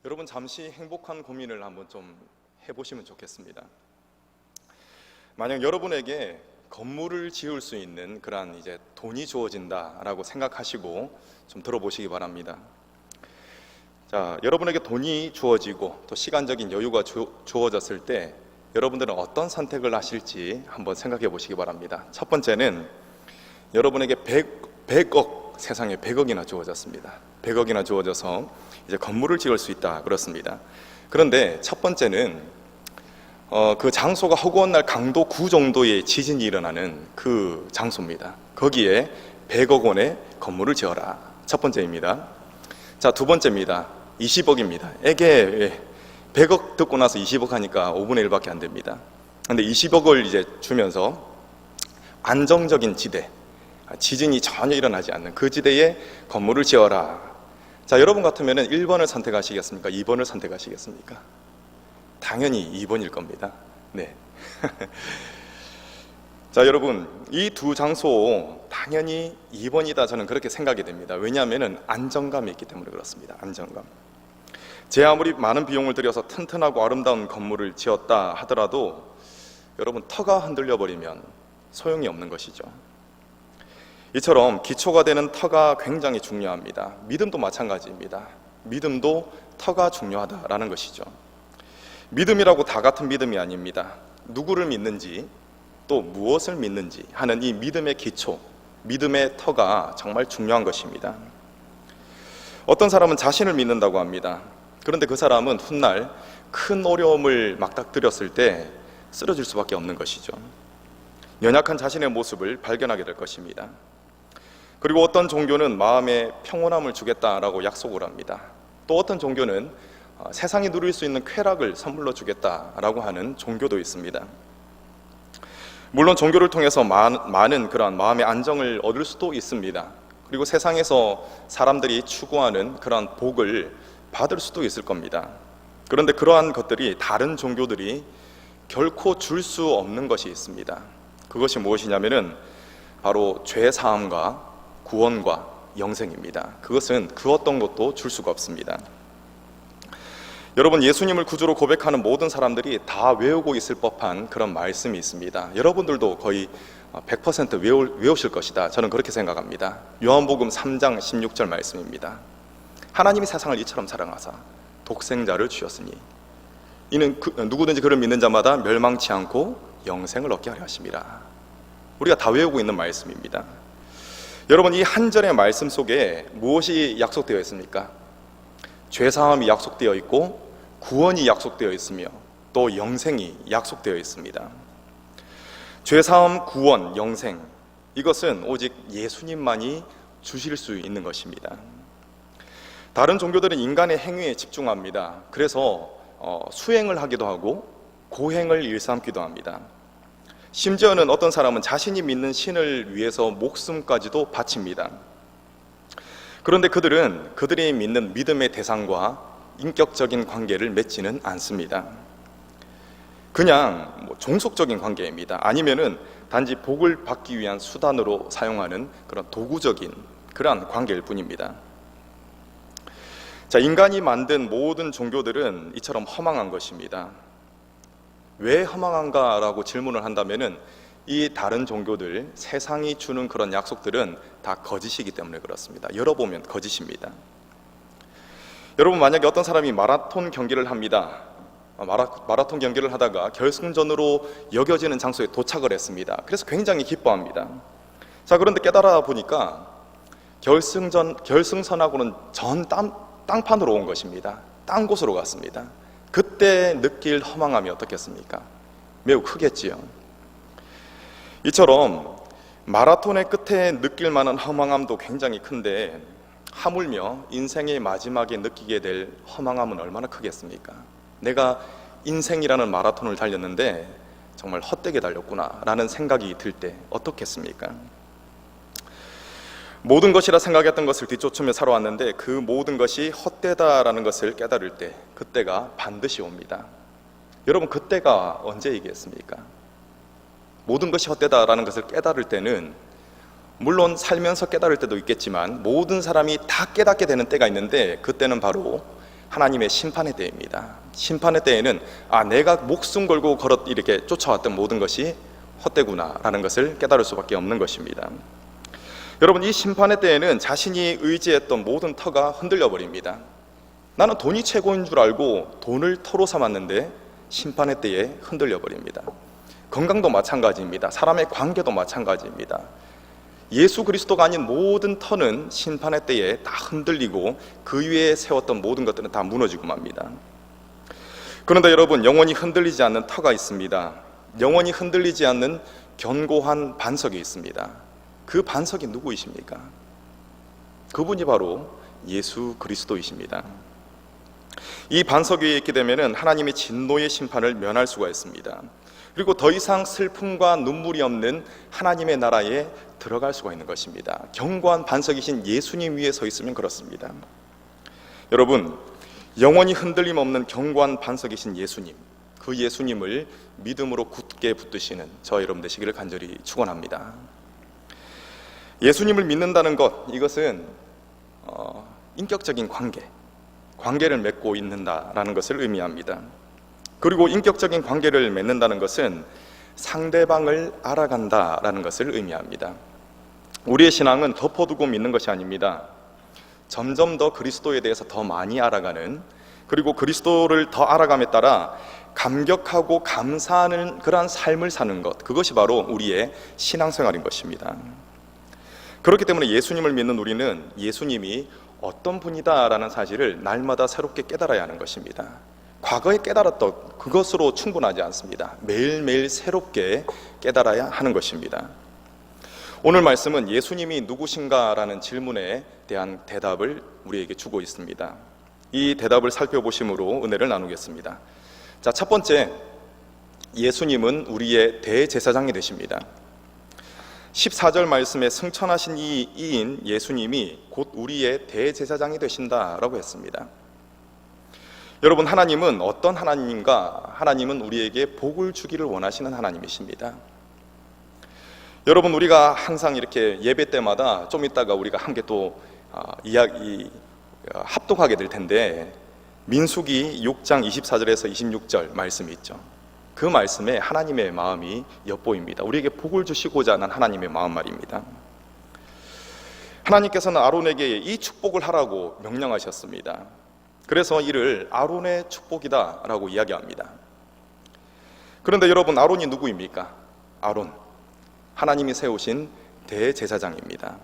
여러분 잠시 행복한 고민을 한번 좀 해보시면 좋겠습니다. 만약 여러분에게 건물을 지을 수 있는 그러한 이제 돈이 주어진다라고 생각하시고 좀 들어보시기 바랍니다. 자, 여러분에게 돈이 주어지고 또 시간적인 여유가 주어졌을 때 여러분들은 어떤 선택을 하실지 한번 생각해 보시기 바랍니다. 첫 번째는 여러분에게 100억, 세상에 100억이나 주어졌습니다. 100억이나 주어져서 이제 건물을 지을 수 있다 그렇습니다. 그런데 첫 번째는 그 장소가 허구한 날 강도 9 정도의 지진이 일어나는 그 장소입니다. 거기에 100억 원의 건물을 지어라. 첫 번째입니다. 자, 두 번째입니다. 20억입니다. 에게 100억 듣고 나서 20억 하니까 5분의 1밖에 안 됩니다. 근데 20억을 이제 주면서 안정적인 지대, 지진이 전혀 일어나지 않는 그 지대에 건물을 지어라. 자, 여러분 같으면 1번을 선택하시겠습니까? 2번을 선택하시겠습니까? 당연히 2번일 겁니다. 네. 자, 여러분, 이 두 장소 당연히 2번이다 저는 그렇게 생각이 됩니다. 왜냐하면 안정감이 있기 때문에 그렇습니다. 안정감. 제 아무리 많은 비용을 들여서 튼튼하고 아름다운 건물을 지었다 하더라도 여러분 터가 흔들려 버리면 소용이 없는 것이죠. 이처럼 기초가 되는 터가 굉장히 중요합니다. 믿음도 마찬가지입니다. 믿음도 터가 중요하다라는 것이죠. 믿음이라고 다 같은 믿음이 아닙니다. 누구를 믿는지 또 무엇을 믿는지 하는 이 믿음의 기초, 믿음의 터가 정말 중요한 것입니다. 어떤 사람은 자신을 믿는다고 합니다. 그런데 그 사람은 훗날 큰 어려움을 맞닥뜨렸을 때 쓰러질 수밖에 없는 것이죠. 연약한 자신의 모습을 발견하게 될 것입니다. 그리고 어떤 종교는 마음에 평온함을 주겠다라고 약속을 합니다. 또 어떤 종교는 세상이 누릴 수 있는 쾌락을 선물로 주겠다라고 하는 종교도 있습니다. 물론 종교를 통해서 많은 그러한 마음의 안정을 얻을 수도 있습니다. 그리고 세상에서 사람들이 추구하는 그러한 복을 받을 수도 있을 겁니다. 그런데 그러한 것들이 다른 종교들이 결코 줄 수 없는 것이 있습니다. 그것이 무엇이냐면은 바로 죄 사함과 구원과 영생입니다. 그것은 그 어떤 것도 줄 수가 없습니다. 여러분, 예수님을 구주로 고백하는 모든 사람들이 다 외우고 있을 법한 그런 말씀이 있습니다. 여러분들도 거의 100% 외우실 것이다 저는 그렇게 생각합니다. 요한복음 3장 16절 말씀입니다. 하나님이 세상을 이처럼 사랑하사 독생자를 주셨으니 이는 누구든지 그를 믿는 자마다 멸망치 않고 영생을 얻게 하려 하심이라. 우리가 다 외우고 있는 말씀입니다. 여러분, 이 한 절의 말씀 속에 무엇이 약속되어 있습니까? 죄사함이 약속되어 있고 구원이 약속되어 있으며 또 영생이 약속되어 있습니다. 죄사함, 구원, 영생, 이것은 오직 예수님만이 주실 수 있는 것입니다. 다른 종교들은 인간의 행위에 집중합니다. 그래서 수행을 하기도 하고 고행을 일삼기도 합니다. 심지어는 어떤 사람은 자신이 믿는 신을 위해서 목숨까지도 바칩니다. 그런데 그들은 그들이 믿는 믿음의 대상과 인격적인 관계를 맺지는 않습니다. 그냥 종속적인 관계입니다. 아니면은 단지 복을 받기 위한 수단으로 사용하는 그런 도구적인 그러한 관계일 뿐입니다. 자, 인간이 만든 모든 종교들은 이처럼 허망한 것입니다. 왜 허망한가라고 질문을 한다면은 이 다른 종교들, 세상이 주는 그런 약속들은 다 거짓이기 때문에 그렇습니다. 열어보면 거짓입니다. 여러분, 만약에 어떤 사람이 마라톤 경기를 합니다. 마라톤 경기를 하다가 결승전으로 여겨지는 장소에 도착을 했습니다. 그래서 굉장히 기뻐합니다. 자, 그런데 깨달아 보니까 결승선하고는 전 땅판으로 온 것입니다. 딴 곳으로 갔습니다. 그때 느낄 허망함이 어떻겠습니까? 매우 크겠지요. 이처럼 마라톤의 끝에 느낄 만한 허망함도 굉장히 큰데 하물며 인생의 마지막에 느끼게 될 허망함은 얼마나 크겠습니까? 내가 인생이라는 마라톤을 달렸는데 정말 헛되게 달렸구나 라는 생각이 들 때 어떻겠습니까? 모든 것이라 생각했던 것을 뒤쫓으며 살아왔는데 그 모든 것이 헛되다라는 것을 깨달을 때 그때가 반드시 옵니다. 여러분, 그때가 언제이겠습니까? 모든 것이 헛되다라는 것을 깨달을 때는 물론 살면서 깨달을 때도 있겠지만 모든 사람이 다 깨닫게 되는 때가 있는데 그때는 바로 하나님의 심판의 때입니다. 심판의 때에는 내가 목숨 걸고 이렇게 쫓아왔던 모든 것이 헛되구나라는 것을 깨달을 수밖에 없는 것입니다. 여러분, 이 심판의 때에는 자신이 의지했던 모든 터가 흔들려 버립니다. 나는 돈이 최고인 줄 알고 돈을 터로 삼았는데 심판의 때에 흔들려 버립니다. 건강도 마찬가지입니다. 사람의 관계도 마찬가지입니다. 예수 그리스도가 아닌 모든 터는 심판의 때에 다 흔들리고 그 위에 세웠던 모든 것들은 다 무너지고 맙니다. 그런데 여러분, 영원히 흔들리지 않는 터가 있습니다. 영원히 흔들리지 않는 견고한 반석이 있습니다. 그 반석이 누구이십니까? 그분이 바로 예수 그리스도이십니다. 이 반석 위에 있게 되면 하나님의 진노의 심판을 면할 수가 있습니다. 그리고 더 이상 슬픔과 눈물이 없는 하나님의 나라에 들어갈 수가 있는 것입니다. 견고한 반석이신 예수님 위에 서 있으면 그렇습니다. 여러분, 영원히 흔들림 없는 견고한 반석이신 예수님, 그 예수님을 믿음으로 굳게 붙드시는 저 여러분 되시기를 간절히 축원합니다. 예수님을 믿는다는 것, 이것은 인격적인 관계를 맺고 있는다라는 것을 의미합니다. 그리고 인격적인 관계를 맺는다는 것은 상대방을 알아간다라는 것을 의미합니다. 우리의 신앙은 덮어두고 믿는 것이 아닙니다. 점점 더 그리스도에 대해서 더 많이 알아가는, 그리고 그리스도를 더 알아감에 따라 감격하고 감사하는 그러한 삶을 사는 것, 그것이 바로 우리의 신앙생활인 것입니다. 그렇기 때문에 예수님을 믿는 우리는 예수님이 어떤 분이다라는 사실을 날마다 새롭게 깨달아야 하는 것입니다. 과거에 깨달았던 그것으로 충분하지 않습니다. 매일매일 새롭게 깨달아야 하는 것입니다. 오늘 말씀은 예수님이 누구신가라는 질문에 대한 대답을 우리에게 주고 있습니다. 이 대답을 살펴보심으로 은혜를 나누겠습니다. 자, 첫 번째, 예수님은 우리의 대제사장이 되십니다. 14절 말씀에 승천하신 이 이인 예수님이 곧 우리의 대제사장이 되신다라고 했습니다. 여러분, 하나님은 어떤 하나님인가? 하나님은 우리에게 복을 주기를 원하시는 하나님이십니다. 여러분, 우리가 항상 이렇게 예배 때마다 좀 있다가 우리가 함께 또 합독하게 될 텐데, 민수기 6장 24절에서 26절 말씀이 있죠. 그 말씀에 하나님의 마음이 엿보입니다. 우리에게 복을 주시고자 하는 하나님의 마음 말입니다. 하나님께서는 아론에게 이 축복을 하라고 명령하셨습니다. 그래서 이를 아론의 축복이다 라고 이야기합니다. 그런데 여러분, 아론이 누구입니까? 아론, 하나님이 세우신 대제사장입니다.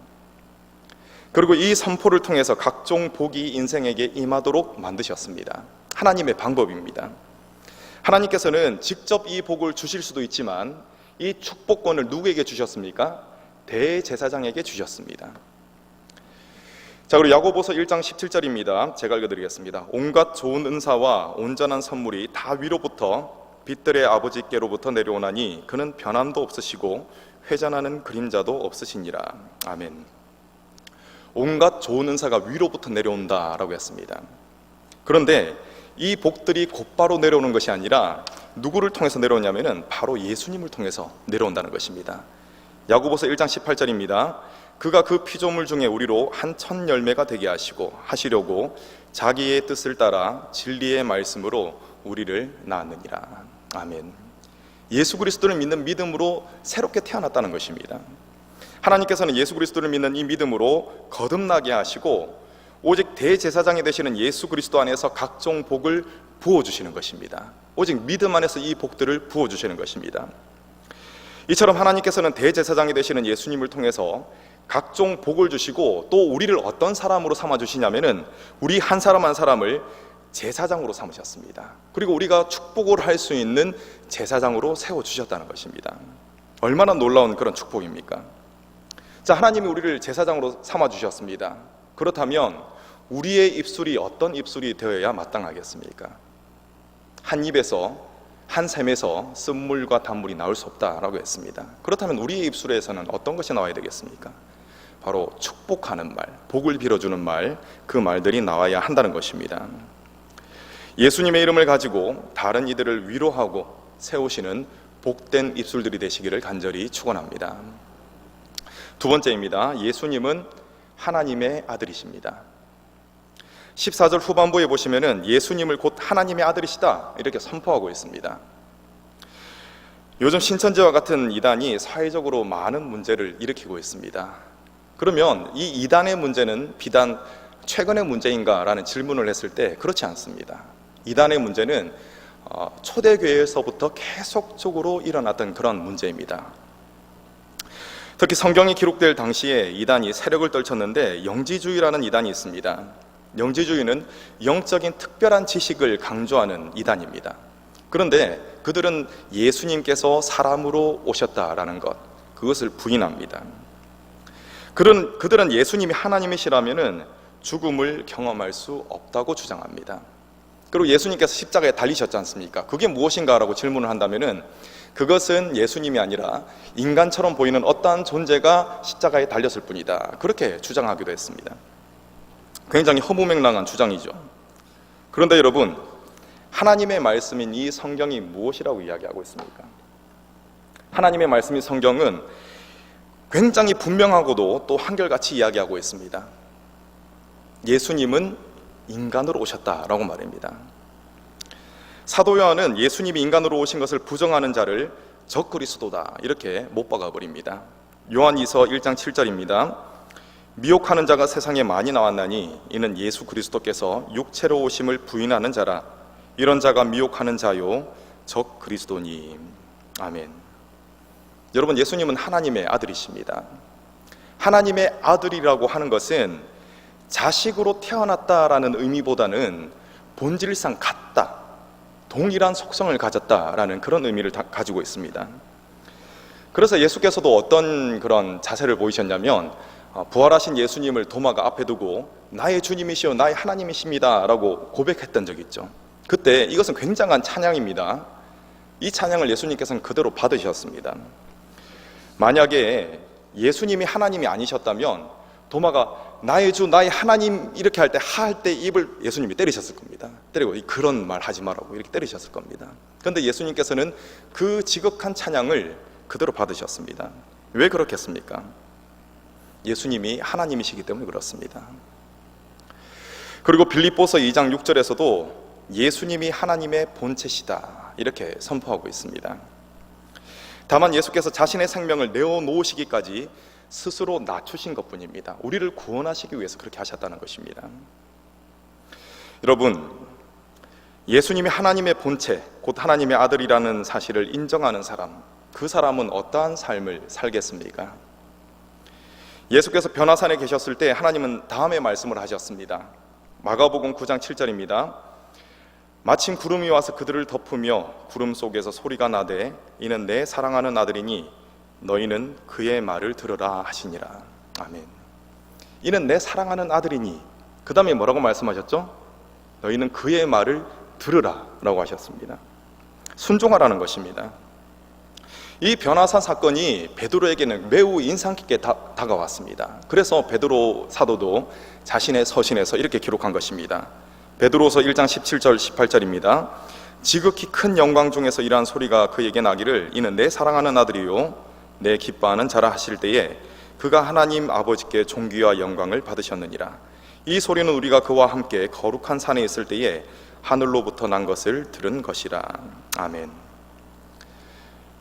그리고 이 선포를 통해서 각종 복이 인생에게 임하도록 만드셨습니다. 하나님의 방법입니다. 하나님께서는 직접 이 복을 주실 수도 있지만 이 축복권을 누구에게 주셨습니까? 대제사장에게 주셨습니다. 자, 그리고 야고보서 1장 17절입니다. 제가 읽어드리겠습니다. 온갖 좋은 은사와 온전한 선물이 다 위로부터 빛들의 아버지께로부터 내려오나니 그는 변함도 없으시고 회전하는 그림자도 없으시니라. 아멘. 온갖 좋은 은사가 위로부터 내려온다라고 했습니다. 그런데 이 복들이 곧바로 내려오는 것이 아니라 누구를 통해서 내려오냐면은 바로 예수님을 통해서 내려온다는 것입니다. 야고보서 1장 18절입니다. 그가 그 피조물 중에 우리로 한 천 열매가 되게 하시려고 자기의 뜻을 따라 진리의 말씀으로 우리를 낳았느니라. 아멘. 예수 그리스도를 믿는 믿음으로 새롭게 태어났다는 것입니다. 하나님께서는 예수 그리스도를 믿는 이 믿음으로 거듭나게 하시고 오직 대제사장이 되시는 예수 그리스도 안에서 각종 복을 부어주시는 것입니다. 오직 믿음 안에서 이 복들을 부어주시는 것입니다. 이처럼 하나님께서는 대제사장이 되시는 예수님을 통해서 각종 복을 주시고 또 우리를 어떤 사람으로 삼아주시냐면은 우리 한 사람 한 사람을 제사장으로 삼으셨습니다. 그리고 우리가 축복을 할 수 있는 제사장으로 세워주셨다는 것입니다. 얼마나 놀라운 그런 축복입니까? 자, 하나님이 우리를 제사장으로 삼아주셨습니다. 그렇다면 우리의 입술이 어떤 입술이 되어야 마땅하겠습니까? 한 입에서, 한 샘에서 쓴물과 단물이 나올 수 없다라고 했습니다. 그렇다면 우리의 입술에서는 어떤 것이 나와야 되겠습니까? 바로 축복하는 말, 복을 빌어주는 말, 그 말들이 나와야 한다는 것입니다. 예수님의 이름을 가지고 다른 이들을 위로하고 세우시는 복된 입술들이 되시기를 간절히 축원합니다. 두 번째입니다. 예수님은 하나님의 아들이십니다. 14절 후반부에 보시면은 예수님을 곧 하나님의 아들이시다 이렇게 선포하고 있습니다. 요즘 신천지와 같은 이단이 사회적으로 많은 문제를 일으키고 있습니다. 그러면 이 이단의 문제는 비단 최근의 문제인가라는 질문을 했을 때 그렇지 않습니다. 이단의 문제는 초대교회에서부터 계속적으로 일어났던 그런 문제입니다. 특히 성경이 기록될 당시에 이단이 세력을 떨쳤는데 영지주의라는 이단이 있습니다. 영지주의는 영적인 특별한 지식을 강조하는 이단입니다. 그런데 그들은 예수님께서 사람으로 오셨다라는 것, 그것을 부인합니다. 그들은 예수님이 하나님이시라면은 죽음을 경험할 수 없다고 주장합니다. 그리고 예수님께서 십자가에 달리셨지 않습니까? 그게 무엇인가라고 질문을 한다면은 그것은 예수님이 아니라 인간처럼 보이는 어떠한 존재가 십자가에 달렸을 뿐이다. 그렇게 주장하기도 했습니다. 굉장히 허무맹랑한 주장이죠. 그런데 여러분, 하나님의 말씀인 이 성경이 무엇이라고 이야기하고 있습니까? 하나님의 말씀인 성경은 굉장히 분명하고도 또 한결같이 이야기하고 있습니다. 예수님은 인간으로 오셨다라고 말입니다. 사도 요한은 예수님이 인간으로 오신 것을 부정하는 자를 적그리스도다 이렇게 못 박아 버립니다. 요한이서 1장 7절입니다. 미혹하는 자가 세상에 많이 나왔나니 이는 예수 그리스도께서 육체로 오심을 부인하는 자라. 이런 자가 미혹하는 자요 적그리스도니. 아멘. 여러분, 예수님은 하나님의 아들이십니다. 하나님의 아들이라고 하는 것은 자식으로 태어났다라는 의미보다는 본질상 같다, 동일한 속성을 가졌다라는 그런 의미를 가지고 있습니다. 그래서 예수께서도 어떤 그런 자세를 보이셨냐면 부활하신 예수님을 도마가 앞에 두고 나의 주님이시오 나의 하나님이십니다 라고 고백했던 적이 있죠. 그때 이것은 굉장한 찬양입니다. 이 찬양을 예수님께서는 그대로 받으셨습니다. 만약에 예수님이 하나님이 아니셨다면 도마가 나의 주 나의 하나님 이렇게 할 때 하할 때 입을 예수님이 때리셨을 겁니다. 때리고 그런 말 하지 말라고 이렇게 때리셨을 겁니다. 그런데 예수님께서는 그 지극한 찬양을 그대로 받으셨습니다. 왜 그렇겠습니까? 예수님이 하나님이시기 때문에 그렇습니다. 그리고 빌립보서 2장 6절에서도 예수님이 하나님의 본체시다 이렇게 선포하고 있습니다. 다만 예수께서 자신의 생명을 내어놓으시기까지 스스로 낮추신 것뿐입니다. 우리를 구원하시기 위해서 그렇게 하셨다는 것입니다. 여러분, 예수님이 하나님의 본체, 곧 하나님의 아들이라는 사실을 인정하는 사람, 그 사람은 어떠한 삶을 살겠습니까? 예수께서 변화산에 계셨을 때 하나님은 다음에 말씀을 하셨습니다. 마가복음 9장 7절입니다. 마침 구름이 와서 그들을 덮으며 구름 속에서 소리가 나되 이는 내 사랑하는 아들이니 너희는 그의 말을 들으라 하시니라. 아멘. 이는 내 사랑하는 아들이니, 그 다음에 뭐라고 말씀하셨죠? 너희는 그의 말을 들으라 라고 하셨습니다. 순종하라는 것입니다. 이 변화산 사건이 베드로에게는 매우 인상 깊게 다가왔습니다. 그래서 베드로 사도도 자신의 서신에서 이렇게 기록한 것입니다. 베드로서 1장 17절 18절입니다. 지극히 큰 영광 중에서 이러한 소리가 그에게 나기를 이는 내 사랑하는 아들이요 내 기뻐하는 자라 하실 때에 그가 하나님 아버지께 존귀와 영광을 받으셨느니라. 이 소리는 우리가 그와 함께 거룩한 산에 있을 때에 하늘로부터 난 것을 들은 것이라. 아멘.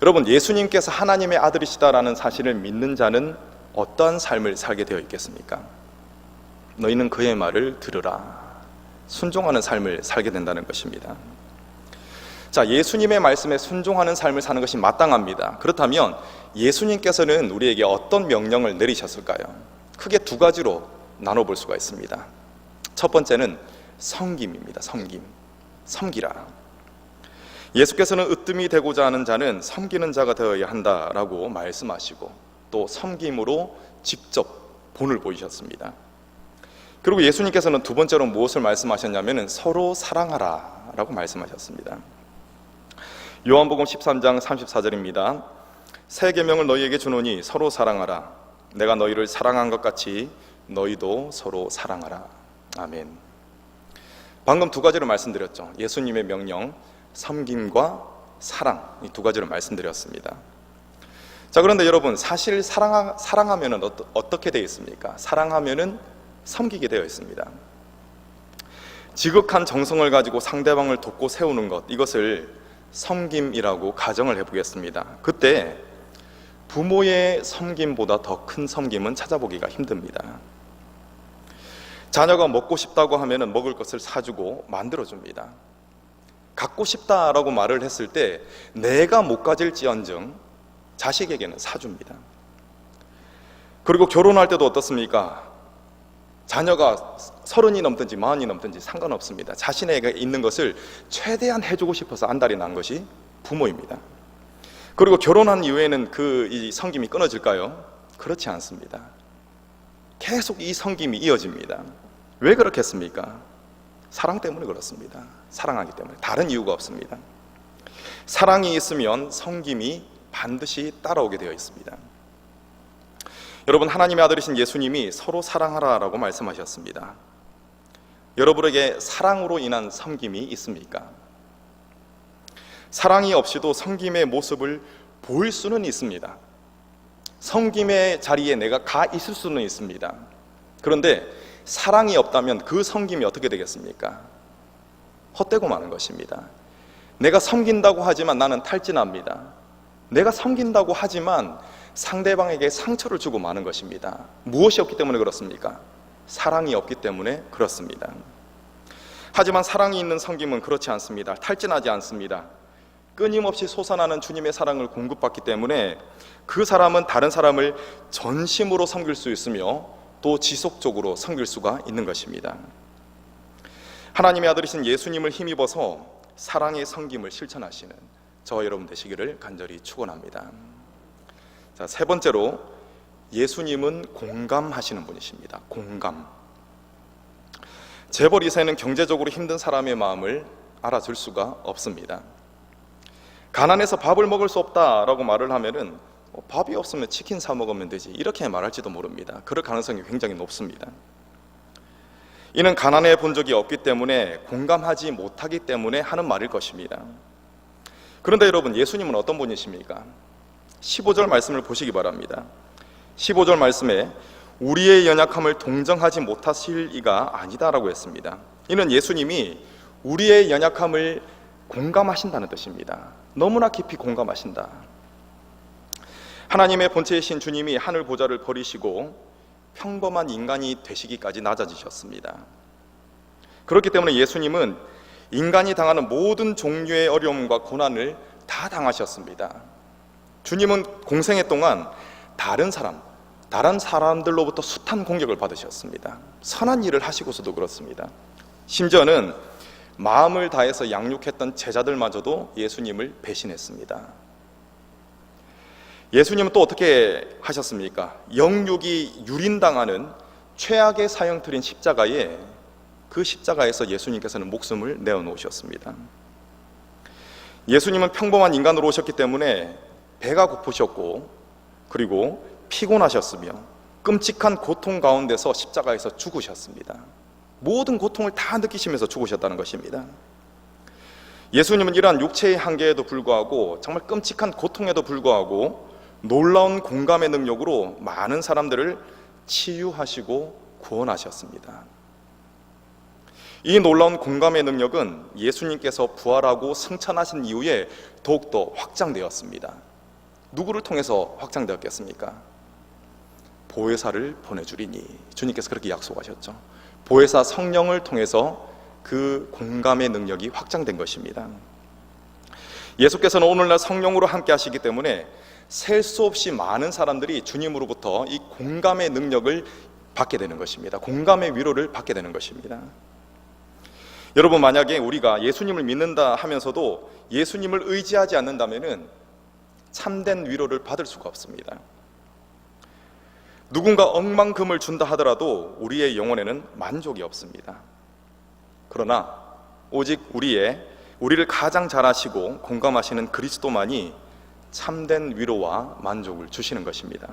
여러분, 예수님께서 하나님의 아들이시다라는 사실을 믿는 자는 어떠한 삶을 살게 되어 있겠습니까? 너희는 그의 말을 들으라. 순종하는 삶을 살게 된다는 것입니다. 자, 예수님의 말씀에 순종하는 삶을 사는 것이 마땅합니다. 그렇다면 예수님께서는 우리에게 어떤 명령을 내리셨을까요? 크게 두 가지로 나눠볼 수가 있습니다. 첫 번째는 섬김입니다. 섬기라. 예수께서는 으뜸이 되고자 하는 자는 섬기는 자가 되어야 한다라고 말씀하시고 또 섬김으로 직접 본을 보이셨습니다. 그리고 예수님께서는 두 번째로 무엇을 말씀하셨냐면 서로 사랑하라 라고 말씀하셨습니다. 요한복음 13장 34절입니다. 새 계명을 너희에게 주노니 서로 사랑하라. 내가 너희를 사랑한 것 같이 너희도 서로 사랑하라. 아멘. 방금 두 가지를 말씀드렸죠. 예수님의 명령, 섬김과 사랑, 이 두 가지를 말씀드렸습니다. 자, 그런데 여러분, 사실 사랑하면은 어떻게 되어 있습니까? 사랑하면은 섬기게 되어 있습니다. 지극한 정성을 가지고 상대방을 돕고 세우는 것, 이것을 섬김이라고 가정을 해보겠습니다. 그때 부모의 섬김보다 더 큰 섬김은 찾아보기가 힘듭니다. 자녀가 먹고 싶다고 하면 먹을 것을 사주고 만들어줍니다. 갖고 싶다라고 말을 했을 때 내가 못 가질지언정 자식에게는 사줍니다. 그리고 결혼할 때도 어떻습니까? 자녀가 30이 넘든지 40이 넘든지 상관없습니다. 자신에게 있는 것을 최대한 해주고 싶어서 안달이 난 것이 부모입니다. 그리고 결혼한 이후에는 이 섬김이 끊어질까요? 그렇지 않습니다. 계속 이 섬김이 이어집니다. 왜 그렇겠습니까? 사랑 때문에 그렇습니다. 사랑하기 때문에. 다른 이유가 없습니다. 사랑이 있으면 섬김이 반드시 따라오게 되어 있습니다. 여러분, 하나님의 아들이신 예수님이 서로 사랑하라라고 말씀하셨습니다. 여러분에게 사랑으로 인한 섬김이 있습니까? 사랑이 없이도 섬김의 모습을 보일 수는 있습니다. 섬김의 자리에 내가 가 있을 수는 있습니다. 그런데 사랑이 없다면 그 섬김이 어떻게 되겠습니까? 헛되고 마는 것입니다. 내가 섬긴다고 하지만 나는 탈진합니다. 내가 섬긴다고 하지만 상대방에게 상처를 주고 마는 것입니다. 무엇이 없기 때문에 그렇습니까? 사랑이 없기 때문에 그렇습니다. 하지만 사랑이 있는 섬김은 그렇지 않습니다. 탈진하지 않습니다. 끊임없이 솟아나는 주님의 사랑을 공급받기 때문에 그 사람은 다른 사람을 전심으로 섬길 수 있으며 또 지속적으로 섬길 수가 있는 것입니다. 하나님의 아들이신 예수님을 힘입어서 사랑의 섬김을 실천하시는 저와 여러분 되시기를 간절히 축원합니다. 자, 세 번째로 예수님은 공감하시는 분이십니다. 공감. 재벌 2세는 경제적으로 힘든 사람의 마음을 알아줄 수가 없습니다. 가난해서 밥을 먹을 수 없다라고 말을 하면은 밥이 없으면 치킨 사 먹으면 되지, 이렇게 말할지도 모릅니다. 그럴 가능성이 굉장히 높습니다. 이는 가난해 본 적이 없기 때문에, 공감하지 못하기 때문에 하는 말일 것입니다. 그런데 여러분, 예수님은 어떤 분이십니까? 15절 말씀을 보시기 바랍니다. 15절 말씀에 우리의 연약함을 동정하지 못하실 이가 아니다라고 했습니다. 이는 예수님이 우리의 연약함을 공감하신다는 뜻입니다. 너무나 깊이 공감하신다. 하나님의 본체이신 주님이 하늘 보좌를 버리시고 평범한 인간이 되시기까지 낮아지셨습니다. 그렇기 때문에 예수님은 인간이 당하는 모든 종류의 어려움과 고난을 다 당하셨습니다. 주님은 공생애 동안 다른 사람들로부터 숱한 공격을 받으셨습니다. 선한 일을 하시고서도 그렇습니다. 심지어는 마음을 다해서 양육했던 제자들마저도 예수님을 배신했습니다. 예수님은 또 어떻게 하셨습니까? 영육이 유린당하는 최악의 사형틀인 십자가에, 그 십자가에서 예수님께서는 목숨을 내어놓으셨습니다. 예수님은 평범한 인간으로 오셨기 때문에 배가 고프셨고, 그리고 피곤하셨으며 끔찍한 고통 가운데서 십자가에서 죽으셨습니다. 모든 고통을 다 느끼시면서 죽으셨다는 것입니다. 예수님은 이러한 육체의 한계에도 불구하고, 정말 끔찍한 고통에도 불구하고 놀라운 공감의 능력으로 많은 사람들을 치유하시고 구원하셨습니다. 이 놀라운 공감의 능력은 예수님께서 부활하고 승천하신 이후에 더욱더 확장되었습니다. 누구를 통해서 확장되었겠습니까? 보혜사를 보내주리니, 주님께서 그렇게 약속하셨죠. 보혜사 성령을 통해서 그 공감의 능력이 확장된 것입니다. 예수께서는 오늘날 성령으로 함께 하시기 때문에 셀 수 없이 많은 사람들이 주님으로부터 이 공감의 능력을 받게 되는 것입니다. 공감의 위로를 받게 되는 것입니다. 여러분, 만약에 우리가 예수님을 믿는다 하면서도 예수님을 의지하지 않는다면 참된 위로를 받을 수가 없습니다. 누군가 억만금을 준다 하더라도 우리의 영혼에는 만족이 없습니다. 그러나 오직 우리를 가장 잘 아시고 공감하시는 그리스도만이 참된 위로와 만족을 주시는 것입니다.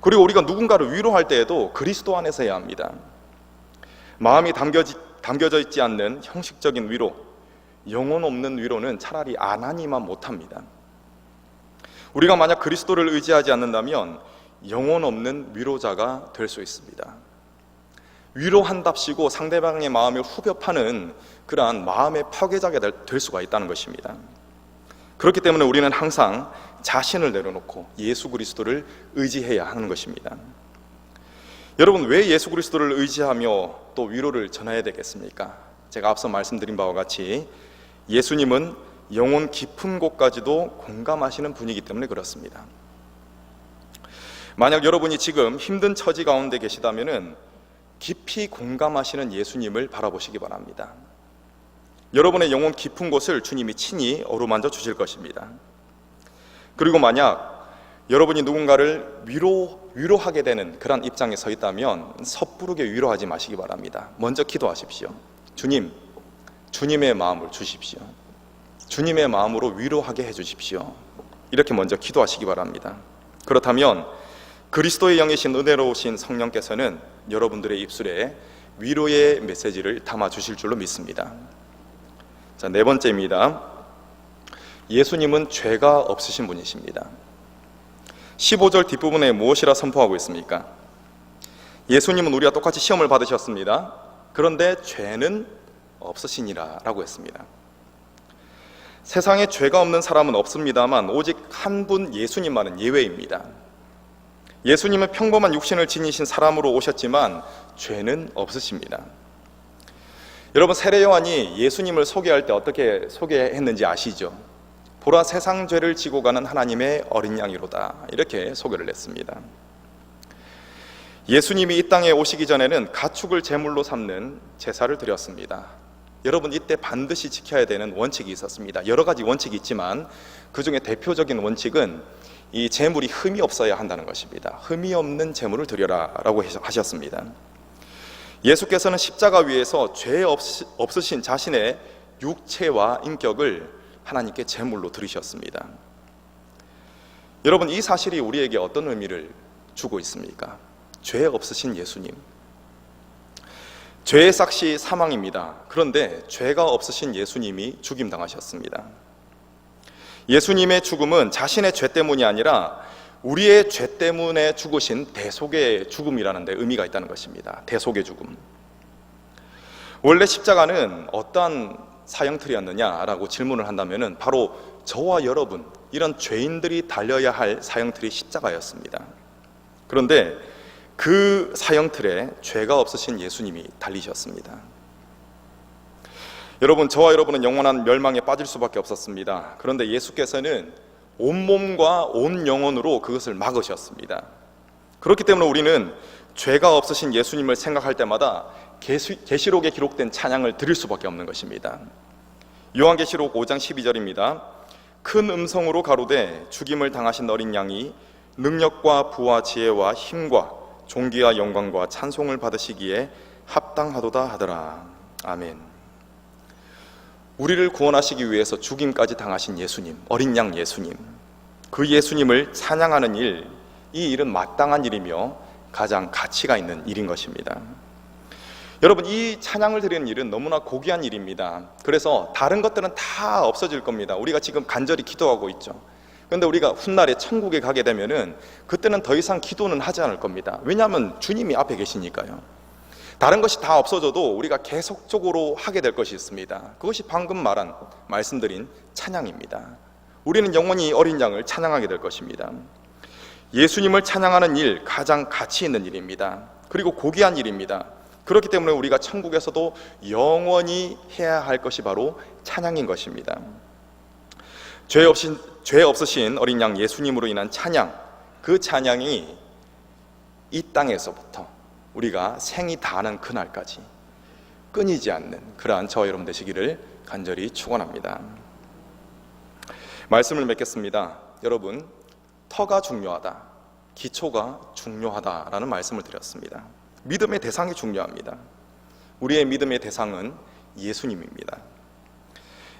그리고 우리가 누군가를 위로할 때에도 그리스도 안에서 해야 합니다. 마음이 담겨져 있지 않는 형식적인 위로, 영혼 없는 위로는 차라리 안 하니만 못합니다. 우리가 만약 그리스도를 의지하지 않는다면 영혼 없는 위로자가 될 수 있습니다. 위로한답시고 상대방의 마음을 후벼 파는 그러한 마음의 파괴자가 될 수가 있다는 것입니다. 그렇기 때문에 우리는 항상 자신을 내려놓고 예수 그리스도를 의지해야 하는 것입니다. 여러분, 왜 예수 그리스도를 의지하며 또 위로를 전해야 되겠습니까? 제가 앞서 말씀드린 바와 같이 예수님은 영혼 깊은 곳까지도 공감하시는 분이기 때문에 그렇습니다. 만약 여러분이 지금 힘든 처지 가운데 계시다면 깊이 공감하시는 예수님을 바라보시기 바랍니다. 여러분의 영혼 깊은 곳을 주님이 친히 어루만져 주실 것입니다. 그리고 만약 여러분이 누군가를 위로하게 되는 그런 입장에 서 있다면 섣부르게 위로하지 마시기 바랍니다. 먼저 기도하십시오. 주님, 주님의 마음을 주십시오. 주님의 마음으로 위로하게 해주십시오. 이렇게 먼저 기도하시기 바랍니다. 그렇다면 그리스도의 영이신 은혜로우신 성령께서는 여러분들의 입술에 위로의 메시지를 담아주실 줄로 믿습니다. 자, 네 번째입니다. 예수님은 죄가 없으신 분이십니다. 15절 뒷부분에 무엇이라 선포하고 있습니까? 예수님은 우리와 똑같이 시험을 받으셨습니다. 그런데 죄는 없으시니라 라고 했습니다. 세상에 죄가 없는 사람은 없습니다만 오직 한 분 예수님만은 예외입니다. 예수님은 평범한 육신을 지니신 사람으로 오셨지만 죄는 없으십니다. 여러분, 세례 요한이 예수님을 소개할 때 어떻게 소개했는지 아시죠? 보라, 세상 죄를 지고 가는 하나님의 어린 양이로다, 이렇게 소개를 했습니다. 예수님이 이 땅에 오시기 전에는 가축을 제물로 삼는 제사를 드렸습니다. 여러분, 이때 반드시 지켜야 되는 원칙이 있었습니다. 여러 가지 원칙이 있지만 그 중에 대표적인 원칙은 이 제물이 흠이 없어야 한다는 것입니다. 흠이 없는 제물을 드려라 라고 하셨습니다. 예수께서는 십자가 위에서 죄 없으신 자신의 육체와 인격을 하나님께 제물로 드리셨습니다. 여러분, 이 사실이 우리에게 어떤 의미를 주고 있습니까? 죄 없으신 예수님, 죄의 삭시 사망입니다. 그런데 죄가 없으신 예수님이 죽임당하셨습니다. 예수님의 죽음은 자신의 죄 때문이 아니라 우리의 죄 때문에 죽으신 대속의 죽음이라는 데 의미가 있다는 것입니다. 대속의 죽음. 원래 십자가는 어떠한 사형틀이었느냐라고 질문을 한다면 바로 저와 여러분, 이런 죄인들이 달려야 할 사형틀이 십자가였습니다. 그런데 그 사형틀에 죄가 없으신 예수님이 달리셨습니다. 여러분, 저와 여러분은 영원한 멸망에 빠질 수밖에 없었습니다. 그런데 예수께서는 온몸과 온 영혼으로 그것을 막으셨습니다. 그렇기 때문에 우리는 죄가 없으신 예수님을 생각할 때마다 계시록에 기록된 찬양을 드릴 수밖에 없는 것입니다. 요한계시록 5장 12절입니다. 큰 음성으로 가로되 죽임을 당하신 어린 양이 능력과 부와 지혜와 힘과 존귀와 영광과 찬송을 받으시기에 합당하도다 하더라. 아멘. 우리를 구원하시기 위해서 죽임까지 당하신 예수님, 어린 양 예수님, 그 예수님을 찬양하는 일, 이 일은 마땅한 일이며 가장 가치가 있는 일인 것입니다. 여러분, 이 찬양을 드리는 일은 너무나 고귀한 일입니다. 그래서 다른 것들은 다 없어질 겁니다. 우리가 지금 간절히 기도하고 있죠. 그런데 우리가 훗날에 천국에 가게 되면은 그때는 더 이상 기도는 하지 않을 겁니다. 왜냐하면 주님이 앞에 계시니까요. 다른 것이 다 없어져도 우리가 계속적으로 하게 될 것이 있습니다. 그것이 방금 말씀드린 찬양입니다. 우리는 영원히 어린 양을 찬양하게 될 것입니다. 예수님을 찬양하는 일, 가장 가치 있는 일입니다. 그리고 고귀한 일입니다. 그렇기 때문에 우리가 천국에서도 영원히 해야 할 것이 바로 찬양인 것입니다. 죄 없으신 어린 양 예수님으로 인한 찬양, 그 찬양이 이 땅에서부터 우리가 생이 다하는 그날까지 끊이지 않는 그러한 저와 여러분 되시기를 간절히 축원합니다. 말씀을 맺겠습니다. 여러분, 터가 중요하다, 기초가 중요하다라는 말씀을 드렸습니다. 믿음의 대상이 중요합니다. 우리의 믿음의 대상은 예수님입니다.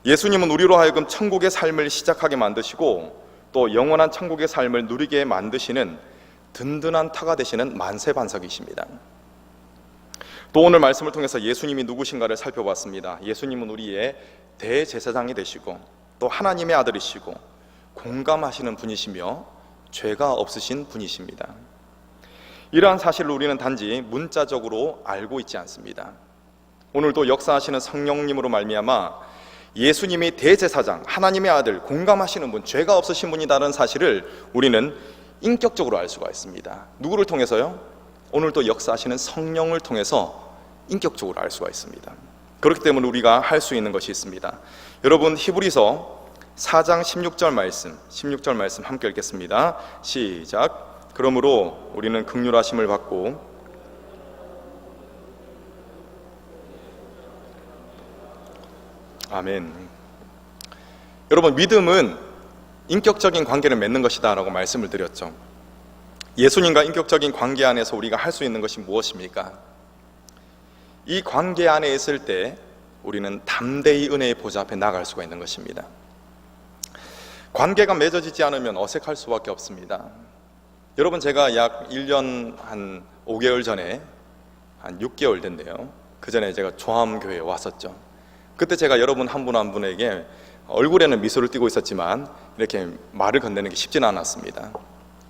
예수님은 우리로 하여금 천국의 삶을 시작하게 만드시고 또 영원한 천국의 삶을 누리게 만드시는 든든한 터가 되시는 만세반석이십니다. 또 오늘 말씀을 통해서 예수님이 누구신가를 살펴봤습니다. 예수님은 우리의 대제사장이 되시고 또 하나님의 아들이시고 공감하시는 분이시며 죄가 없으신 분이십니다. 이러한 사실을 우리는 단지 문자적으로 알고 있지 않습니다. 오늘도 역사하시는 성령님으로 말미암아 예수님이 대제사장, 하나님의 아들, 공감하시는 분, 죄가 없으신 분이라는 사실을 우리는 인격적으로 알 수가 있습니다. 누구를 통해서요? 오늘도 역사하시는 성령을 통해서 인격적으로 알 수가 있습니다. 그렇기 때문에 우리가 할 수 있는 것이 있습니다. 여러분, 히브리서 4장 16절 말씀 함께 읽겠습니다. 시작. 그러므로 우리는 긍휼하심을 받고 아멘. 여러분, 믿음은 인격적인 관계를 맺는 것이다 라고 말씀을 드렸죠. 예수님과 인격적인 관계 안에서 우리가 할 수 있는 것이 무엇입니까? 이 관계 안에 있을 때 우리는 담대히 은혜의 보좌 앞에 나갈 수가 있는 것입니다. 관계가 맺어지지 않으면 어색할 수밖에 없습니다. 여러분, 제가 약 1년 한 5개월 전에, 한 6개월 됐네요. 그 전에 제가 조암교회에 왔었죠. 그때 제가 여러분 한 분 한 분에게 얼굴에는 미소를 띠고 있었지만 이렇게 말을 건네는 게 쉽지는 않았습니다.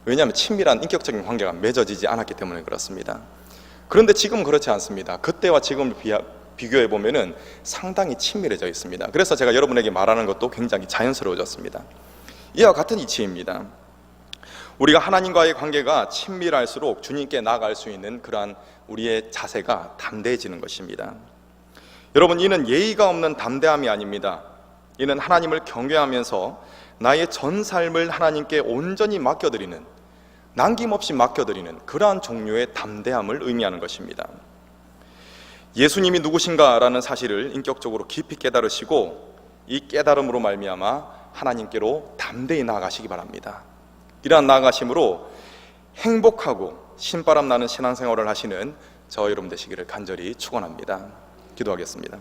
왜냐하면 친밀한 인격적인 관계가 맺어지지 않았기 때문에 그렇습니다. 그런데 지금은 그렇지 않습니다. 그때와 지금을 비교해 보면은 상당히 친밀해져 있습니다. 그래서 제가 여러분에게 말하는 것도 굉장히 자연스러워졌습니다. 이와 같은 이치입니다. 우리가 하나님과의 관계가 친밀할수록 주님께 나아갈 수 있는 그러한 우리의 자세가 담대해지는 것입니다. 여러분, 이는 예의가 없는 담대함이 아닙니다. 이는 하나님을 경외하면서 나의 전 삶을 하나님께 온전히 맡겨드리는, 남김없이 맡겨드리는 그러한 종류의 담대함을 의미하는 것입니다. 예수님이 누구신가라는 사실을 인격적으로 깊이 깨달으시고 이 깨달음으로 말미암아 하나님께로 담대히 나아가시기 바랍니다. 이러한 나아가심으로 행복하고 신바람 나는 신앙생활을 하시는 저 여러분 되시기를 간절히 축원합니다. 기도하겠습니다.